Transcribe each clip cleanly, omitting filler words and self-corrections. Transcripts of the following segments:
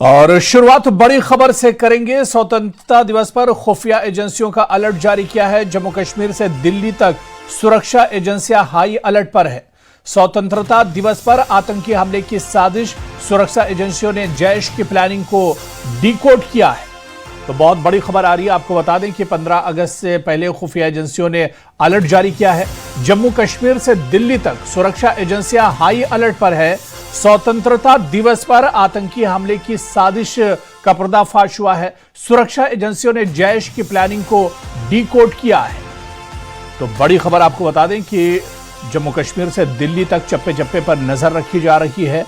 और शुरुआत बड़ी खबर से करेंगे। स्वतंत्रता दिवस पर खुफिया एजेंसियों का अलर्ट जारी किया है। जम्मू कश्मीर से दिल्ली तक सुरक्षा एजेंसियां हाई अलर्ट पर है। स्वतंत्रता दिवस पर आतंकी हमले की साजिश, सुरक्षा एजेंसियों ने जैश की प्लानिंग को डिकोड किया है। तो बहुत बड़ी खबर आ रही है। आपको बता दें कि 15 अगस्त से पहले खुफिया एजेंसियों ने अलर्ट जारी किया है। जम्मू कश्मीर से दिल्ली तक सुरक्षा एजेंसियां हाई अलर्ट पर है। स्वतंत्रता दिवस पर आतंकी हमले की साजिश का पर्दाफाश हुआ है। सुरक्षा एजेंसियों ने जैश की प्लानिंग को डिकोड किया है। तो बड़ी खबर आपको बता दें कि जम्मू कश्मीर से दिल्ली तक चप्पे चप्पे पर नजर रखी जा रही है।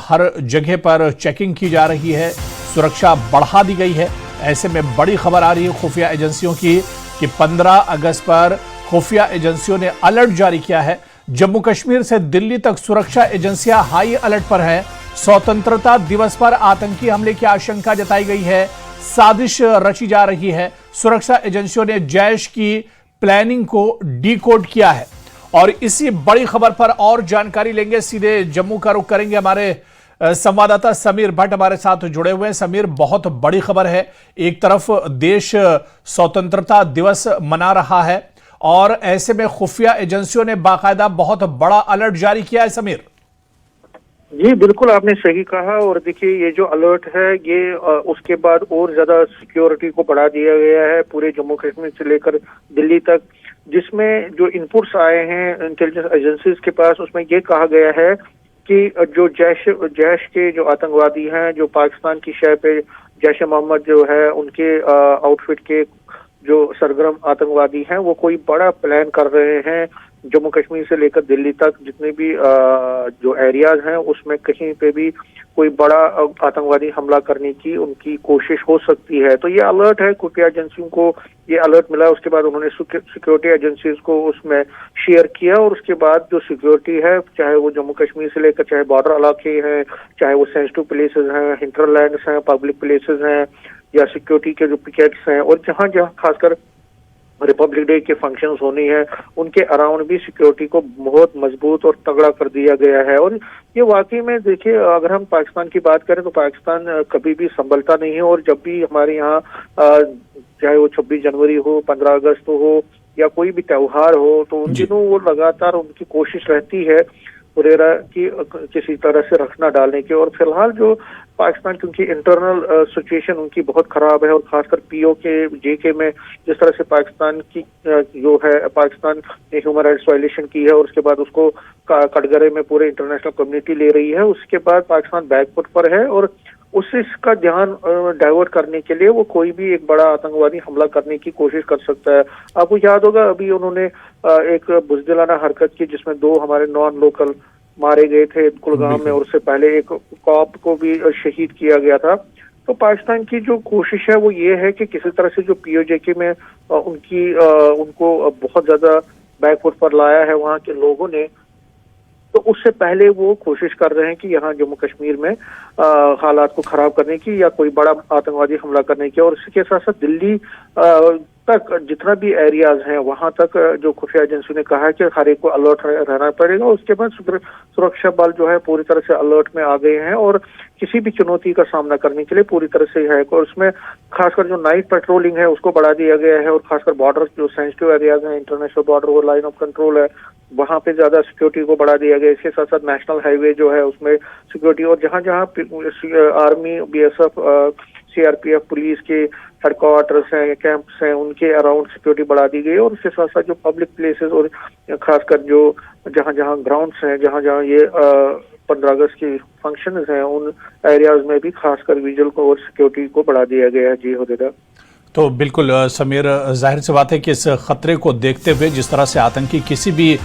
हर जगह पर चेकिंग की जा रही है, सुरक्षा बढ़ा दी गई है। ऐसे में बड़ी खबर आ रही है खुफिया एजेंसियों की कि 15 अगस्त पर खुफिया एजेंसियों ने अलर्ट जारी किया है। जम्मू कश्मीर से दिल्ली तक सुरक्षा एजेंसियां हाई अलर्ट पर हैं। स्वतंत्रता दिवस पर आतंकी हमले की आशंका जताई गई है, साजिश रची जा रही है। सुरक्षा एजेंसियों ने जैश की प्लानिंग को डिकोड किया है। और इसी बड़ी खबर पर और जानकारी लेंगे, सीधे जम्मू का रुख करेंगे। हमारे संवाददाता समीर भट्ट हमारे साथ जुड़े हुए हैं। समीर, बहुत बड़ी खबर है। एक तरफ देश स्वतंत्रता दिवस मना रहा है और ऐसे में खुफिया एजेंसियों ने बाकायदा बहुत बड़ा अलर्ट जारी किया है। समीर जी बिल्कुल, आपने सही कहा। और देखिए, ये जो अलर्ट है ये उसके बाद और ज्यादा सिक्योरिटी को बढ़ा दिया गया है पूरे जम्मू कश्मीर से लेकर दिल्ली तक, जिसमें जो इनपुट्स आए हैं इंटेलिजेंस एजेंसीज के पास, उसमें ये कहा गया है कि जो जैश के जो आतंकवादी हैं, जो पाकिस्तान की शय पे जैश मोहम्मद जो है उनके आउटफिट के जो सरगर्म आतंकवादी हैं, वो कोई बड़ा प्लान कर रहे हैं। जम्मू कश्मीर से लेकर दिल्ली तक जितने भी जो एरियाज हैं उसमें कहीं पे भी कोई बड़ा आतंकवादी हमला करने की उनकी कोशिश हो सकती है। तो ये अलर्ट है, खुफिया एजेंसियों को ये अलर्ट मिला। उसके बाद उन्होंने सिक्योरिटी एजेंसीज को उसमें शेयर किया और उसके बाद जो सिक्योरिटी है, चाहे वो जम्मू कश्मीर से लेकर चाहे बॉर्डर इलाके हैं, चाहे वो सेंसिटिव प्लेसेस हैं, हिंटरलैंड्स हैं, पब्लिक प्लेसेस हैं, या सिक्योरिटी के जो पिकेट्स हैं, और जहां जहां खासकर रिपब्लिक डे के फंक्शंस होनी है, उनके अराउंड भी सिक्योरिटी को बहुत मजबूत और तगड़ा कर दिया गया है। और ये वाकई में देखिए, अगर हम पाकिस्तान की बात करें तो पाकिस्तान कभी भी संभलता नहीं है। और जब भी हमारे यहाँ चाहे वो 26 जनवरी हो, 15 अगस्त हो, या कोई भी त्योहार हो, तो उन दिनों वो लगातार उनकी कोशिश रहती है हुरेरा की किसी तरह से रखना डालने की। और फिलहाल जो पाकिस्तान की उनकी इंटरनल सिचुएशन उनकी बहुत खराब है, और खासकर पीओके जेके में जिस तरह से पाकिस्तान की जो है, पाकिस्तान ने ह्यूमन राइट्स वायलेशन की है और उसके बाद उसको कटघरे में पूरे इंटरनेशनल कम्युनिटी ले रही है। उसके बाद पाकिस्तान बैकफुट पर है और उससे इसका ध्यान डाइवर्ट करने के लिए वो कोई भी एक बड़ा आतंकवादी हमला करने की कोशिश कर सकता है। आपको याद होगा, अभी उन्होंने एक बुज़दिलाना हरकत की जिसमें 2 हमारे नॉन लोकल मारे गए थे कुलगाम में, और उससे पहले एक कॉप को भी शहीद किया गया था। तो पाकिस्तान की जो कोशिश है वो ये है कि किसी तरह से जो पीओजेके में उनको बहुत ज्यादा बैकफुट पर लाया है वहां के लोगों ने, तो उससे पहले वो कोशिश कर रहे हैं कि यहाँ जम्मू कश्मीर में हालात को खराब करने की या कोई बड़ा आतंकवादी हमला करने की। और इसके साथ साथ दिल्ली तक जितना भी एरियाज हैं वहां तक जो खुफिया एजेंसी ने कहा है कि हर एक को अलर्ट रहना पड़ेगा। उसके बाद सुरक्षा बल जो है पूरी तरह से अलर्ट में आ गए हैं और किसी भी चुनौती का सामना करने के लिए पूरी तरह से है। और उसमें खासकर जो नाइट पेट्रोलिंग है उसको बढ़ा दिया गया है, और खासकर बॉर्डर जो सेंसिटिव एरियाज हैं, इंटरनेशनल बॉर्डर और लाइन ऑफ कंट्रोल है, वहां पे ज्यादा सिक्योरिटी को बढ़ा दिया गया। इसके साथ साथ नेशनल हाईवे जो है उसमें सिक्योरिटी, और जहां जहां आर्मी, बीएसएफ, सीआरपीएफ, पुलिस के हेडक्वार्टर्स हैं, कैंप्स हैं, उनके अराउंड सिक्योरिटी बढ़ा दी गई। और उसके साथ साथ जो पब्लिक प्लेसेस और खासकर जो जहां जहां ग्राउंड्स हैं, जहां जहां ये 15 अगस्त की फंक्शन हैं, उन एरियाज में भी खासकर विजुअल को और सिक्योरिटी को बढ़ा दिया गया है। जी हुदैरा। तो बिल्कुल समीर, जाहिर सी बात है कि इस खतरे को देखते हुए जिस तरह से आतंकी किसी भी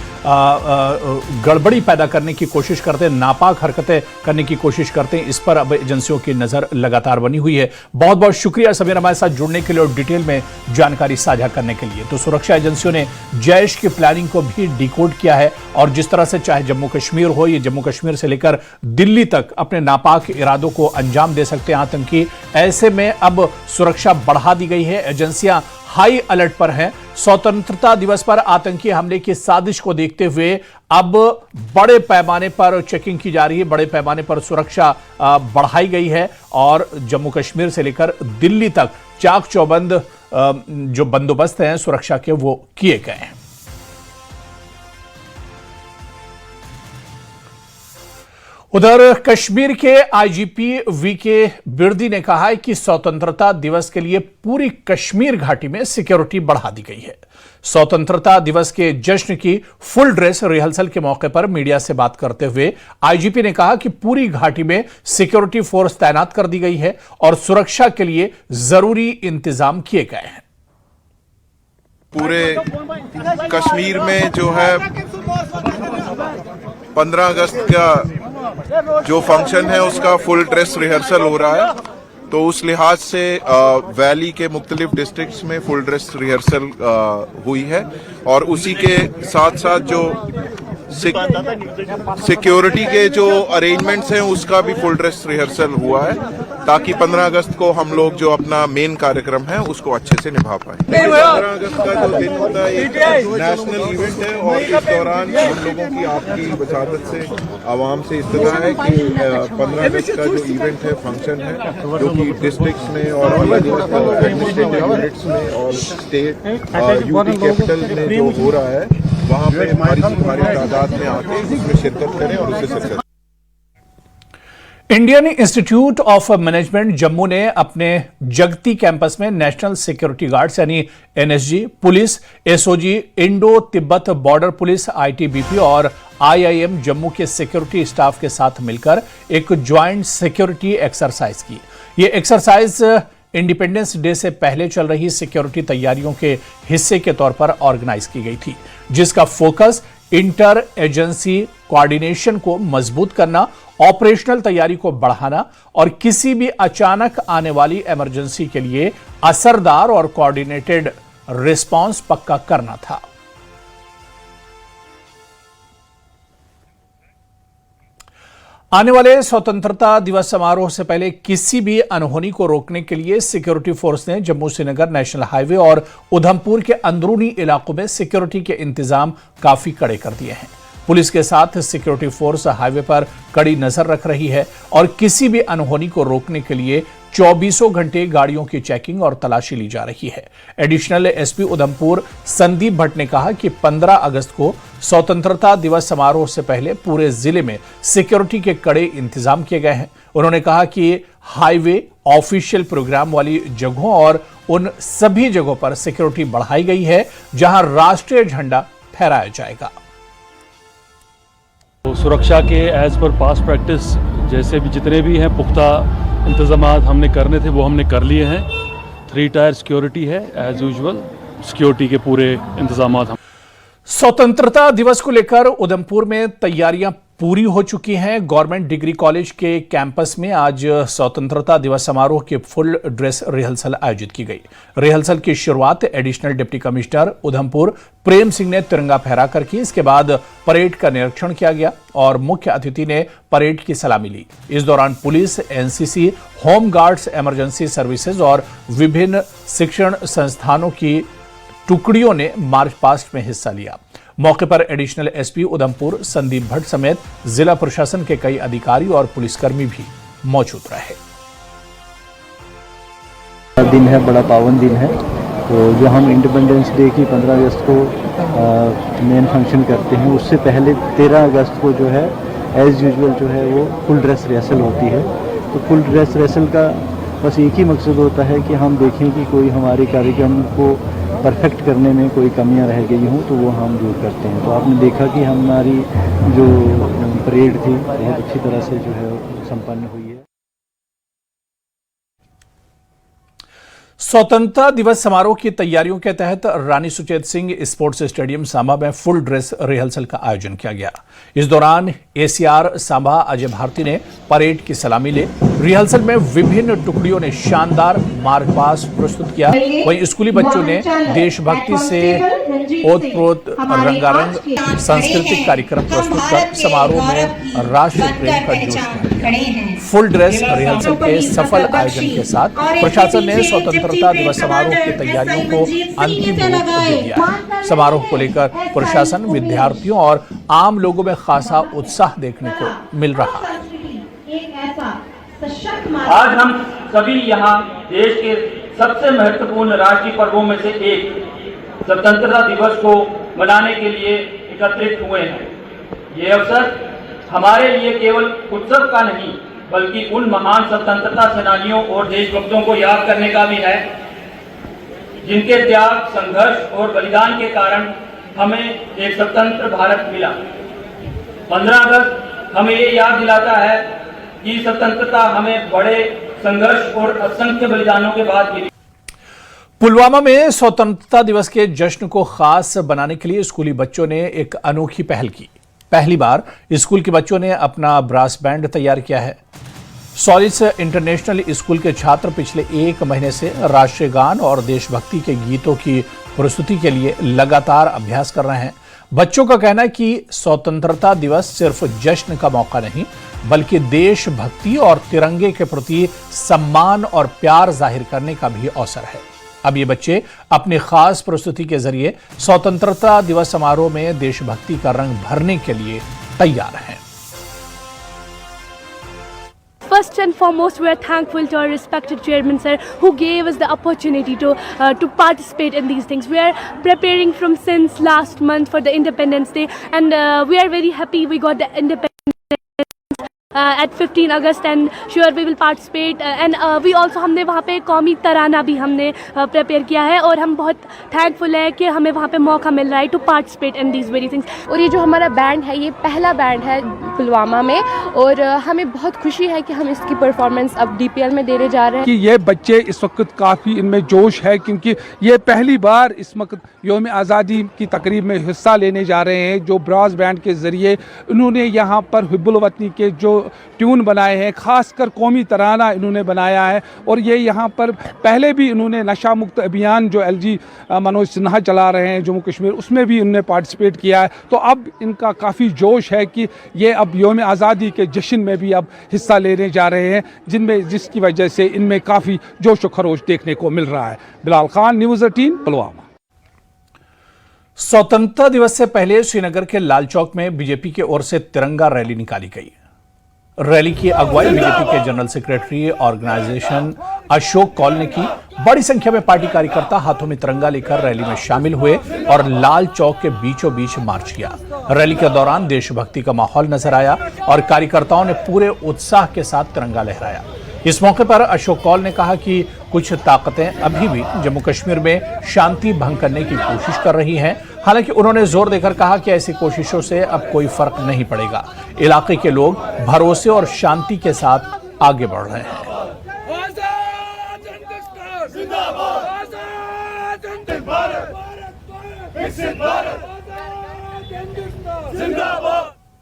गड़बड़ी पैदा करने की कोशिश करते हैं, नापाक हरकतें करने की कोशिश करते हैं, इस पर अब एजेंसियों की नज़र लगातार बनी हुई है। बहुत बहुत शुक्रिया समीर हमारे साथ जुड़ने के लिए और डिटेल में जानकारी साझा करने के लिए। तो सुरक्षा एजेंसियों ने जैश की प्लानिंग को भी डिकोड किया है, और जिस तरह से चाहे जम्मू कश्मीर हो, ये जम्मू कश्मीर से लेकर दिल्ली तक अपने नापाक इरादों को अंजाम दे सकते हैं आतंकी। ऐसे में अब सुरक्षा बढ़ा दी गई गई है। एजेंसियां हाई अलर्ट पर हैं। स्वतंत्रता दिवस पर आतंकी हमले की साजिश को देखते हुए अब बड़े पैमाने पर चेकिंग की जा रही है, बड़े पैमाने पर सुरक्षा बढ़ाई गई है और जम्मू कश्मीर से लेकर दिल्ली तक चाक चौबंद जो बंदोबस्त हैं सुरक्षा के वो किए गए हैं। उधर कश्मीर के आईजीपी वीके बिर्दी ने कहा है कि स्वतंत्रता दिवस के लिए पूरी कश्मीर घाटी में सिक्योरिटी बढ़ा दी गई है। स्वतंत्रता दिवस के जश्न की फुल ड्रेस रिहर्सल के मौके पर मीडिया से बात करते हुए आईजीपी ने कहा कि पूरी घाटी में सिक्योरिटी फोर्स तैनात कर दी गई है और सुरक्षा के लिए जरूरी इंतजाम किए गए हैं। पूरे कश्मीर में जो है 15 अगस्त का जो फंक्शन है उसका फुल ड्रेस रिहर्सल हो रहा है, तो उस लिहाज से वैली के मुख्तलिफ डिस्ट्रिक्ट्स में फुल ड्रेस रिहर्सल हुई है और उसी के साथ साथ जो सिक्योरिटी के जो अरेंजमेंट्स हैं उसका भी फुल ड्रेस रिहर्सल हुआ है ताकि 15 अगस्त को हम लोग जो अपना मेन कार्यक्रम है उसको अच्छे से निभा पाए। 15 अगस्त का जो दिन होता है एक नेशनल इवेंट है और इस दौरान हम लोगों की आपकी वसादत से आवाम से इस्तदा है कि 15 अगस्त का जो इवेंट है फंक्शन है जो कि डिस्ट्रिक्ट्स में और एडमिनिस्ट्रेटिव यूनिट्स में और स्टेट यूटी कैपिटल में जो हो रहा है वहाँ पे हमारी तादाद में आके इसमें शिरकत करें और उसे success. Indian institute of management Jammu ने अपने जगती कैंपस में नेशनल सिक्योरिटी गार्ड्स यानी NSG, police, SOG, Indo Tibet border police, ITBP और आईआईएम जम्मू के सिक्योरिटी स्टाफ के साथ मिलकर एक ज्वाइंट सिक्योरिटी एक्सरसाइज की। ये एक्सरसाइज इंडिपेंडेंस डे से पहले चल रही सिक्योरिटी तैयारियों के हिस्से के तौर पर ऑर्गेनाइज की गई थी, जिसका फोकस इंटर एजेंसी कोऑर्डिनेशन को मजबूत करना, ऑपरेशनल तैयारी को बढ़ाना और किसी भी अचानक आने वाली इमरजेंसी के लिए असरदार और कोऑर्डिनेटेड रिस्पांस पक्का करना था। आने वाले स्वतंत्रता दिवस समारोह से पहले किसी भी अनहोनी को रोकने के लिए सिक्योरिटी फोर्स ने जम्मू श्रीनगर नेशनल हाईवे और उधमपुर के अंदरूनी इलाकों में सिक्योरिटी के इंतजाम काफी कड़े कर दिए हैं। पुलिस के साथ सिक्योरिटी फोर्स हाईवे पर कड़ी नजर रख रही है और किसी भी अनहोनी को रोकने के लिए 24 घंटे गाड़ियों की चेकिंग और तलाशी ली जा रही है। एडिशनल एसपी उधमपुर संदीप भट्ट ने कहा कि 15 अगस्त को स्वतंत्रता दिवस समारोह से पहले पूरे जिले में सिक्योरिटी के कड़े इंतजाम किए गए हैं। उन्होंने कहा कि हाईवे, ऑफिशियल प्रोग्राम वाली जगहों और उन सभी जगहों पर सिक्योरिटी बढ़ाई गई है जहां राष्ट्रीय झंडा फहराया जाएगा। तो सुरक्षा के एज पर पास्ट प्रैक्टिस जैसे भी जितने भी हैं पुख्ता इंतजामात हमने करने थे वो हमने कर लिए हैं। 3 टायर सिक्योरिटी है एज यूजुअल, सिक्योरिटी के पूरे इंतजामात हम। स्वतंत्रता दिवस को लेकर उधमपुर में तैयारियां पूरी हो चुकी हैं। गवर्नमेंट डिग्री कॉलेज के कैंपस में आज स्वतंत्रता दिवस समारोह की फुल ड्रेस रिहर्सल आयोजित की गई। रिहर्सल की शुरुआत additional deputy commissioner Udhampur Prem Singh ने तिरंगा फहराकर की। इसके बाद परेड का निरीक्षण किया गया और मुख्य अतिथि ने परेड की सलामी ली। इस दौरान police, NCC, home guards, emergency services और विभिन्न शिक्षण संस्थानों की टुकड़ियों ने मार्च पास्ट में हिस्सा लिया। मौके पर एडिशनल एसपी उधमपुर संदीप भट्ट समेत जिला प्रशासन के कई अधिकारी और पुलिसकर्मी भी मौजूद रहे। दिन है, बड़ा पावन दिन है। तो जो हम इंडिपेंडेंस डे की 15 अगस्त को मेन फंक्शन करते हैं, उससे पहले 13 अगस्त को जो है एज यूजुअल जो है वो फुल ड्रेस रिहर्सल होती है। तो फुल ड्रेस रिहर्सल का बस एक ही मकसद होता है कि हम देखें कि कोई हमारे कार्यक्रम को परफेक्ट करने में कोई कमियां रह गई हों तो वो हम दूर करते हैं। तो आपने देखा कि हमारी जो परेड थी बहुत अच्छी तरह से जो है संपन्न हुई है। स्वतंत्रता दिवस समारोह की तैयारियों के तहत रानी सुचेत सिंह स्पोर्ट्स स्टेडियम सांबा में फुल ड्रेस रिहर्सल का आयोजन किया गया। इस दौरान एसीआर सांबा अजय भारती ने परेड की सलामी ली। रिहर्सल में विभिन्न टुकड़ियों ने शानदार मार्च पास्ट प्रस्तुत किया। वहीं स्कूली बच्चों ने देशभक्ति से ओतप्रोत रंगारंग सांस्कृतिक कार्यक्रम प्रस्तुत कर समारोह में राष्ट्र प्रेम का जोश भर दिया। फुल ड्रेस रिहर्सल के सफल आयोजन के साथ प्रशासन ने स्वतंत्रता दिवस समारोह की तैयारियों को अंतिम रूप दे दिया है। समारोह को लेकर प्रशासन, विद्यार्थियों और आम लोगों में खासा उत्साह देखने को मिल रहा है। आज हम सभी यहाँ देश के सबसे महत्वपूर्ण राष्ट्रीय पर्वों में से एक स्वतंत्रता दिवस को मनाने के लिए एकत्रित हुए हैं। ये अवसर हमारे लिए केवल उत्सव का नहीं बल्कि उन महान स्वतंत्रता सेनानियों और देशभक्तों को याद करने का भी है जिनके त्याग, संघर्ष और बलिदान के कारण हमें एक स्वतंत्र भारत मिला। 15 अगस्त हमें ये याद दिलाता है कि स्वतंत्रता हमें बड़े संघर्ष और असंख्य बलिदानों के बाद मिली। पुलवामा में स्वतंत्रता दिवस के जश्न को खास बनाने के लिए स्कूली बच्चों ने एक अनोखी पहल की। पहली बार स्कूल के बच्चों ने अपना ब्रास बैंड तैयार किया है। सॉलिस इंटरनेशनल स्कूल के छात्र पिछले एक महीने से राष्ट्रीय गान और देशभक्ति के गीतों की प्रस्तुति के लिए लगातार अभ्यास कर रहे हैं। बच्चों का कहना है कि स्वतंत्रता दिवस सिर्फ जश्न का मौका नहीं बल्कि देशभक्ति और तिरंगे के प्रति सम्मान और प्यार जाहिर करने का भी अवसर है। अब ये बच्चे अपनी खास प्रस्तुति के जरिए स्वतंत्रता दिवस समारोह में देशभक्ति का रंग भरने के लिए तैयार हैं। First and foremost, we are thankful to our respected chairman sir who gave us the opportunity to participate in these things. We are preparing from since last month for the Independence Day, and we are very happy we got the independence at 15 August and sure we will participate and we also हमने वहाँ पे कौमी तराना भी हमने prepare किया है और हम बहुत थैंकफुल है कि हमें वहाँ पे मौका मिल रहा है to participate in these very things. और ये जो हमारा बैंड है ये पहला बैंड है पुलवामा में और हमें बहुत खुशी है कि हम इसकी परफॉर्मेंस अब DPL में देने जा रहे हैं। कि ये बच्चे इस वक्त काफ़ी इनमें जोश है क्योंकि ये पहली बार इस वक्त यौम आज़ादी की तकरीब में हिस्सा लेने जा रहे हैं। जो ब्रास बैंड के ज़रिए उन्होंने यहाँ पर हिब्बुल वतनी के जो ट्यून बनाए हैं, खासकर कौमी तराना इन्होंने बनाया है और ये यहाँ पर पहले भी इन्होंने नशा मुक्त अभियान जो LG मनोज सिन्हा चला रहे हैं जम्मू कश्मीर, उसमें भी इन्होंने पार्टिसिपेट किया है। तो अब इनका काफ़ी जोश है कि ये अब यौम आज़ादी के जश्न में भी अब हिस्सा लेने जा रहे हैं जिसकी वजह से इनमें काफ़ी जोश व खरोश देखने को मिल रहा है। बिलाल खान, न्यूज़ 18, पुलवामा। स्वतंत्रता दिवस से पहले श्रीनगर के लाल चौक में बीजेपी की ओर से तिरंगा रैली निकाली गई। रैली की अगुवाई बीजेपी के general secretary organisation Ashok Kaul ने की। बड़ी संख्या में पार्टी कार्यकर्ता हाथों में तिरंगा लेकर रैली में शामिल हुए और लाल चौक के बीचों बीच मार्च किया। रैली के दौरान देशभक्ति का माहौल नजर आया और कार्यकर्ताओं ने पूरे उत्साह के साथ तिरंगा लहराया। इस मौके पर अशोक कौल ने कहा कि कुछ ताकतें अभी भी जम्मू कश्मीर में शांति भंग करने की कोशिश कर रही हैं। हालांकि उन्होंने जोर देकर कहा कि ऐसी कोशिशों से अब कोई फर्क नहीं पड़ेगा। इलाके के लोग भरोसे और शांति के साथ आगे बढ़ रहे हैं।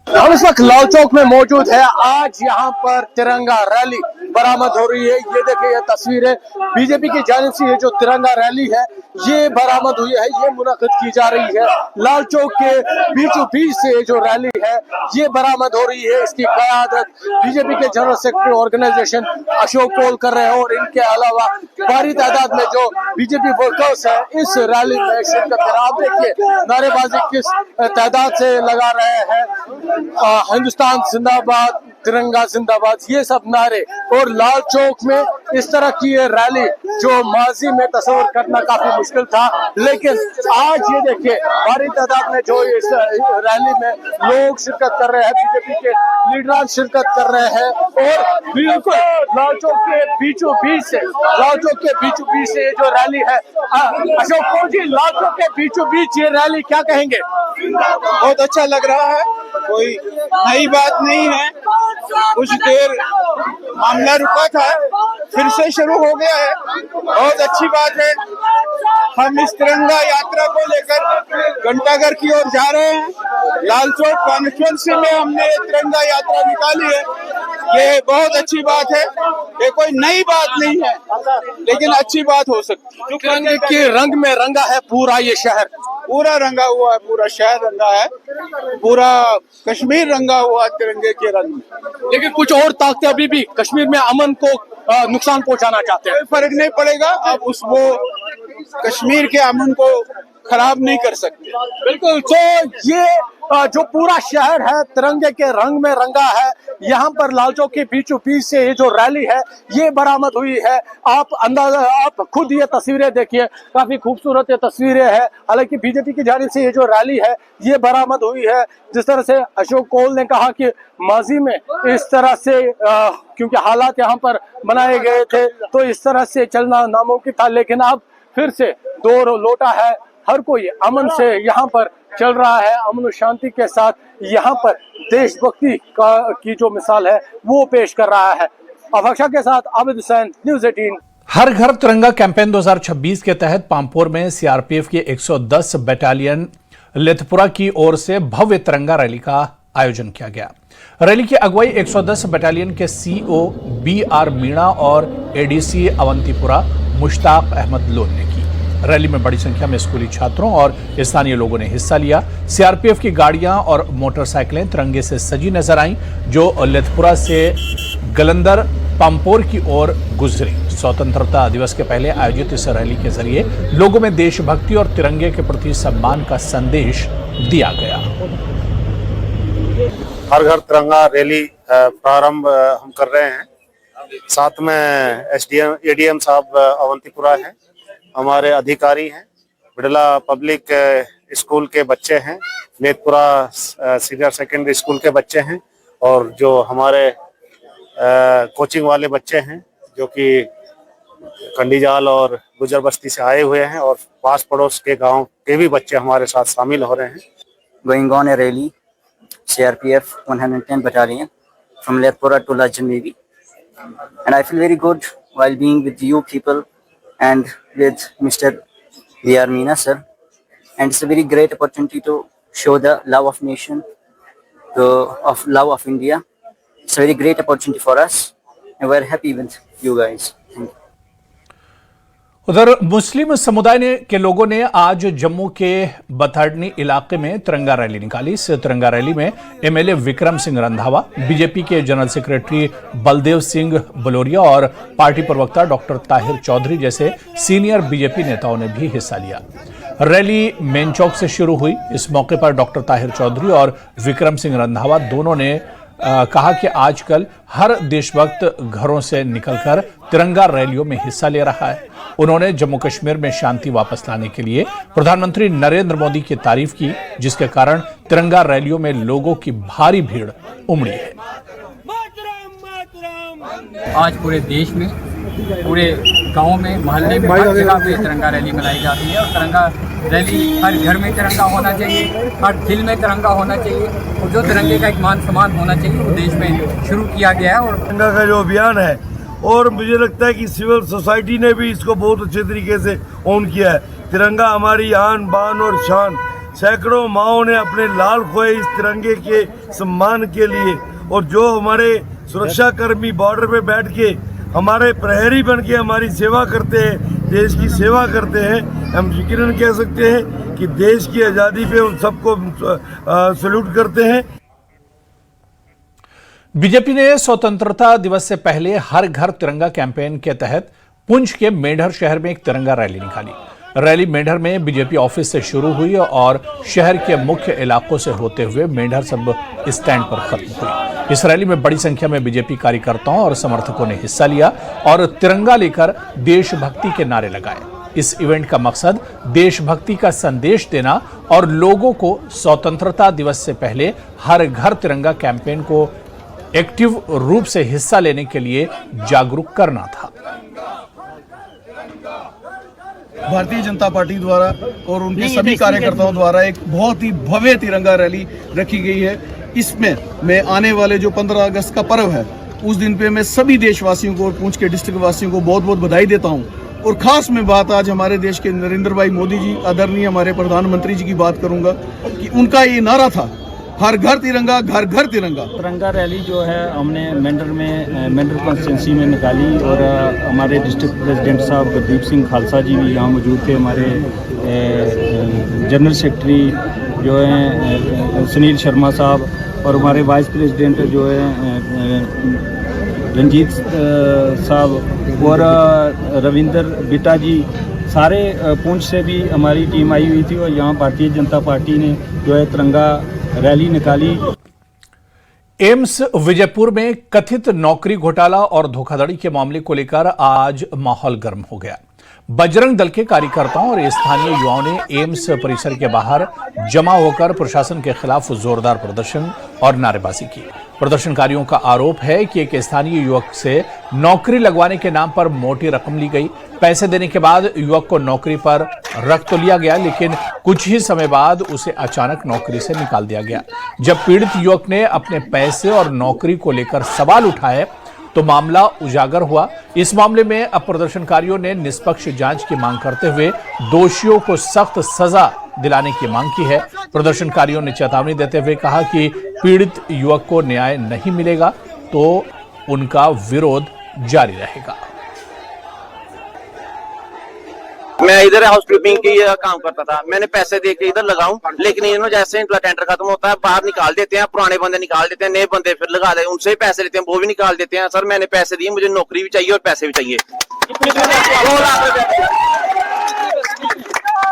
हम इस वक्त लाल चौक में मौजूद है। आज यहाँ पर तिरंगा रैली बरामद हो रही है। ये देखिए, ये तस्वीर है बीजेपी की जानिब से ये जो तिरंगा रैली है ये बरामद हुई है, ये मुनक़िद की जा रही है। लाल चौक के बीचों बीच से जो रैली है ये बरामद हो रही है। इसकी क़यादत बीजेपी के general secretary organisation Ashok Kaul कर रहे हैं और इनके अलावा भारी तादाद में जो बीजेपी वर्कर्स है इस रैली में शिरकत कर। आप देखिए नारेबाजी किस तादाद से लगा रहे हैं, हिंदुस्तान जिंदाबाद, तिरंगा जिंदाबाद, ये सब नारे। और लाल चौक में इस तरह की ये रैली जो माजी में तस्वीर करना काफी मुश्किल था, लेकिन आज ये देखिए भारी तादाद में जो इस रैली में लोग शिरकत कर रहे हैं, बीजेपी के लीडरान शिरकत कर रहे हैं। और बिल्कुल लाल चौक के बीचों बीच से ये जो रैली है, अशोक कौल जी, लाल चौक के बीचों बीच ये रैली क्या कहेंगे? बहुत अच्छा लग रहा है, कोई नई बात नहीं है। कुछ देर मामला रुका था, फिर से शुरू हो गया है, बहुत अच्छी बात है। हम इस तिरंगा यात्रा को लेकर घंटाघर की ओर जा रहे हैं। लाल चौक कॉन्स्टिट्यूएंसी में हमने ये तिरंगा यात्रा निकाली है, ये बहुत अच्छी बात है। ये कोई नई बात नहीं है, लेकिन अच्छी बात हो सकती है। तिरंगे के रंग में रंगा है पूरा ये शहर। पूरा रंगा हुआ है, पूरा शहर रंगा है, पूरा कश्मीर रंगा हुआ है तिरंगे के रंग में। लेकिन कुछ और ताकतें अभी भी कश्मीर में अमन को नुकसान पहुंचाना चाहते हैं। कोई फर्क नहीं पड़ेगा, अब वो कश्मीर के अमन को खराब नहीं कर सकते। बिल्कुल। तो ये जो पूरा शहर है तिरंगे के रंग में रंगा है, यहाँ पर लाल चौक के बीचों बीच से ये जो रैली है ये बरामद हुई है। आप खुद ये तस्वीरें देखिए, काफी खूबसूरत ये तस्वीरें हैं। हालांकि बीजेपी की जानिब से ये जो रैली है ये बरामद हुई है। जिस तरह से अशोक कोल ने कहा कि माजी में इस तरह से क्योंकि हालात यहाँ पर बनाए गए थे तो इस तरह से चलना नामुमकिन था, लेकिन अब फिर से दौर लौटा है। हर कोई अमन से यहाँ पर चल रहा है, अमन और शांति के साथ यहाँ पर देशभक्ति की जो मिसाल है वो पेश कर रहा है। अफक्षा के साथ आबिद हुसैन, न्यूज़ 18। हर घर तिरंगा कैंपेन 2026 के तहत पामपोर में सीआरपीएफ की 110 बटालियन लेथपुरा की ओर से भव्य तिरंगा रैली का आयोजन किया गया। रैली की अगुवाई 110 बटालियन के सीओ BR मीणा और ADC अवंतीपुरा मुश्ताक अहमद लोन ने की। रैली में बड़ी संख्या में स्कूली छात्रों और स्थानीय लोगों ने हिस्सा लिया। सीआरपीएफ की गाड़ियां और मोटरसाइकिलें तिरंगे से सजी नजर आईं, जो लेथपुरा से गलंदर पामपोर की ओर गुजरी। स्वतंत्रता दिवस के पहले आयोजित इस रैली के जरिए लोगों में देशभक्ति और तिरंगे के प्रति सम्मान का संदेश दिया गया। हर घर तिरंगा रैली प्रारंभ हम कर रहे हैं। साथ में ADM साहब अवंतीपुरा है, हमारे अधिकारी हैं, बिड़ला पब्लिक स्कूल के बच्चे हैं, लेथपुरा सीनियर सेकेंडरी स्कूल के बच्चे हैं और जो हमारे कोचिंग वाले बच्चे हैं जो कि कंडीजाल और गुजर बस्ती से आए हुए हैं और पास पड़ोस के गांव के भी बच्चे हमारे साथ शामिल हो रहे हैं। Going on a rally, CRPF 110 battalion from Lethpura to Lajan Navy, and I feel very good while being with you people and with Mr. VR Meena sir, and it's a very great opportunity to show the love of nation, of love of India. It's a very great opportunity for us and we're happy with you guys. Thank you. उधर मुस्लिम समुदाय के लोगों ने आज जम्मू के बथाड़नी इलाके में तिरंगा रैली निकाली। इस तिरंगा रैली में MLA विक्रम सिंह रंधावा, बीजेपी के जनरल सेक्रेटरी बलदेव सिंह बलोरिया और पार्टी प्रवक्ता डॉक्टर ताहिर चौधरी जैसे सीनियर बीजेपी नेताओं ने भी हिस्सा लिया। रैली मेन चौक से शुरू हुई। इस मौके पर डॉक्टर ताहिर चौधरी और विक्रम सिंह रंधावा दोनों ने कहा कि आजकल हर देशभक्त घरों से निकलकर तिरंगा रैलियों में हिस्सा ले रहा है। उन्होंने जम्मू कश्मीर में शांति वापस लाने के लिए प्रधानमंत्री नरेंद्र मोदी की तारीफ की, जिसके कारण तिरंगा रैलियों में लोगों की भारी भीड़ उमड़ी है। आज पूरे देश में, पूरे गांव में, मोहल्ले में, हर जगह पे तिरंगा रैली मनाई जाती है और तिरंगा रैली हर घर में तिरंगा होना चाहिए, हर दिल में तिरंगा होना चाहिए और जो तिरंगे का एक मान सम्मान होना चाहिए वो देश में शुरू किया गया है। और तिरंगा का जो अभियान है, और मुझे लगता है कि सिविल सोसाइटी ने भी इसको बहुत अच्छे तरीके से ऑन किया है। तिरंगा हमारी आन बान और शान। सैकड़ों माओं ने अपने लाल खोए इस तिरंगे के सम्मान के लिए, और जो हमारे सुरक्षा कर्मी बॉर्डर पे बैठ के हमारे प्रहरी बन के हमारी सेवा करते हैं, देश की सेवा करते हैं, हम यकीनन कह सकते हैं कि देश की आज़ादी पे उन सबको सैल्यूट करते हैं। बीजेपी ने स्वतंत्रता दिवस से पहले हर घर तिरंगा कैंपेन के तहत पुंछ के मेढर शहर में एक तिरंगा रैली निकाली। रैली मेढर में बीजेपी ऑफिस से शुरू हुई और शहर के मुख्य इलाकों से होते हुए मेढर सब स्टैंड पर खत्म हुई। इस रैली में बड़ी संख्या में बीजेपी कार्यकर्ताओं और समर्थकों ने हिस्सा लिया और तिरंगा लेकर देशभक्ति के नारे लगाए। इस इवेंट का मकसद देशभक्ति का संदेश देना और लोगों को स्वतंत्रता दिवस से पहले हर घर तिरंगा कैंपेन को एक्टिव रूप से हिस्सा लेने के लिए जागरूक करना था। भारतीय जनता पार्टी द्वारा और उनके सभी कार्यकर्ताओं द्वारा एक बहुत ही भव्य तिरंगा रैली रखी गई है। इसमें मैं आने वाले जो 15 अगस्त का पर्व है उस दिन पे मैं सभी देशवासियों को और पुंछ के डिस्ट्रिक्ट वासियों को बहुत बहुत बधाई देता हूं। और खास मैं बात आज हमारे देश के नरेंद्र भाई मोदी जी, आदरणीय हमारे प्रधानमंत्री जी की बात करूंगा कि उनका ये नारा था हर घर तिरंगा, घर घर तिरंगा। तिरंगा रैली जो है हमने मेंढर कॉन्स्टिट्यूंसी में निकाली और हमारे डिस्ट्रिक्ट प्रेसिडेंट साहब गुरदीप सिंह खालसा जी भी यहाँ मौजूद थे, हमारे जनरल सेक्रेटरी जो हैं सुनील शर्मा साहब और हमारे वाइस प्रेसिडेंट जो है रंजीत साहब और रविंदर बिटा जी, सारे पुंछ से भी हमारी टीम आई हुई थी और यहाँ भारतीय जनता पार्टी ने जो है तिरंगा रैली निकाली। एम्स विजयपुर में कथित नौकरी घोटाला और धोखाधड़ी के मामले को लेकर आज माहौल गर्म हो गया। बजरंग दल के कार्यकर्ताओं और स्थानीय युवाओं ने एम्स परिसर के बाहर जमा होकर प्रशासन के खिलाफ जोरदार प्रदर्शन और नारेबाजी की। प्रदर्शनकारियों का आरोप है कि एक स्थानीय युवक से नौकरी लगवाने के नाम पर मोटी रकम ली गई। पैसे देने के बाद युवक को नौकरी पर रख तो लिया गया, लेकिन कुछ ही समय बाद उसे अचानक नौकरी से निकाल दिया गया। जब पीड़ित युवक ने अपने पैसे और नौकरी को लेकर सवाल उठाए तो मामला उजागर हुआ। इस मामले में अब प्रदर्शनकारियों ने निष्पक्ष जांच की मांग करते हुए दोषियों को सख्त सजा दिलाने की मांग की है। प्रदर्शनकारियों ने चेतावनी देते हुए कहा कि पीड़ित युवक को न्याय नहीं मिलेगा तो उनका विरोध जारी रहेगा। मैं इधर हाउसकीपिंग की काम करता था, मैंने पैसे दे के इधर लगाऊं, लेकिन इन्होंने जैसे इनका टेंडर खत्म होता है बाहर निकाल देते हैं, पुराने बंदे निकाल देते हैं, नए बंदे फिर लगा देते हैं, उनसे पैसे लेते हैं, वो भी निकाल देते हैं। सर मैंने पैसे दिए, मुझे नौकरी भी चाहिए और पैसे भी चाहिए।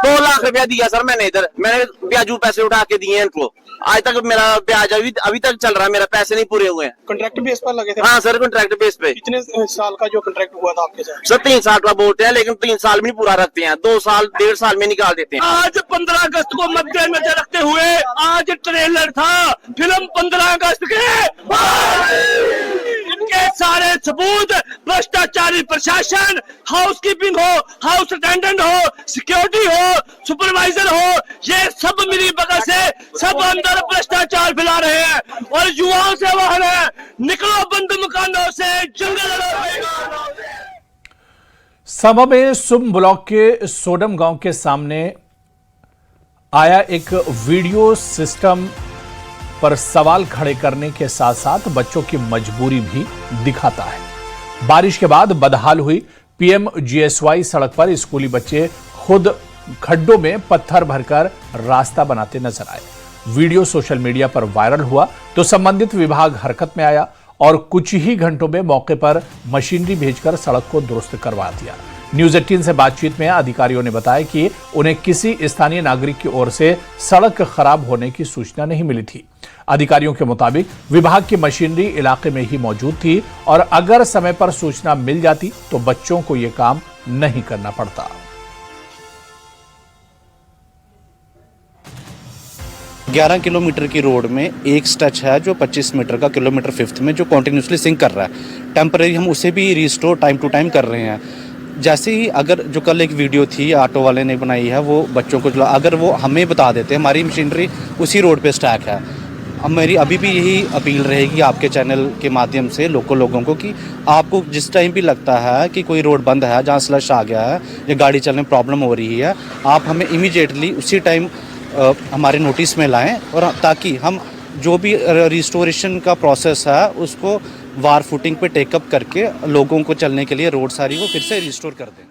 2 लाख रुपया दिया सर मैंने, इधर मैंने ब्याजू पैसे उठा के दिए इनको। आज तक मेरा ब्याज अभी तक चल रहा है, मेरा पैसे नहीं पूरे हुए हैं। कॉन्ट्रैक्ट बेस पर लगे थे? हाँ सर, कॉन्ट्रैक्ट बेस पे। कितने साल का जो कॉन्ट्रैक्ट हुआ था आपके साथ? सर 3 साल का बोलते हैं, लेकिन 3 साल भी नहीं पूरा रखते हैं, 2 साल 1.5 साल में निकाल देते हैं। आज 15 अगस्त को मद्देनजर रखते हुए आज ट्रेलर था फिल्म 15 अगस्त के, इनके सारे सबूत भ्रष्टाचारी प्रशासन, हाउसकीपिंग हो, हाउस अटेंडेंट हो, सिक्योरिटी हो, सुपरवाइजर हो, ये सब मिली बगल से सब अंदर भ्रष्टाचार फैला रहे हैं और युवाओं से आह्वान है, निकलो बंद मकानों से, जंगल। सभा में सुम ब्लॉक के सोडम गांव के सामने आया एक वीडियो सिस्टम पर सवाल खड़े करने के साथ साथ बच्चों की मजबूरी भी दिखाता है। बारिश के बाद बदहाल हुई PMGSY सड़क पर स्कूली बच्चे खुद खड्डों में पत्थर भरकर रास्ता बनाते नजर आए। वीडियो सोशल मीडिया पर वायरल हुआ तो संबंधित विभाग हरकत में आया और कुछ ही घंटों में मौके पर मशीनरी भेजकर सड़क को दुरुस्त करवा दिया। न्यूज 18 से बातचीत में अधिकारियों ने बताया कि उन्हें किसी स्थानीय नागरिक की ओर से सड़क खराब होने की सूचना नहीं मिली थी। अधिकारियों के मुताबिक विभाग की मशीनरी इलाके में ही मौजूद थी और अगर समय पर सूचना मिल जाती तो बच्चों को यह काम नहीं करना पड़ता। 11 किलोमीटर की रोड में एक स्ट्रेच है जो 25 मीटर का, किलोमीटर 5 में, जो कॉन्टिन्यूसली सिंक कर रहा है। टेम्परेरी हम उसे भी रिस्टोर टाइम टू टाइम कर रहे हैं। जैसे ही अगर जो कल एक वीडियो थी ऑटो वाले ने बनाई है, वो बच्चों को अगर वो हमें बता देते, हमारी मशीनरी उसी रोड पे स्टैक है। अब मेरी अभी भी यही अपील रहेगी आपके चैनल के माध्यम से लोगों को कि आपको जिस टाइम भी लगता है कि कोई रोड बंद है, जहाँ स्लश आ गया है या गाड़ी चलने में प्रॉब्लम हो रही है, आप हमें इमीडिएटली उसी टाइम हमारे नोटिस में लाएं और ताकि हम जो भी रिस्टोरेशन का प्रोसेस है उसको वार फुटिंग पे टेकअप करके लोगों को चलने के लिए रोड सारी को फिर से रिस्टोर कर दें।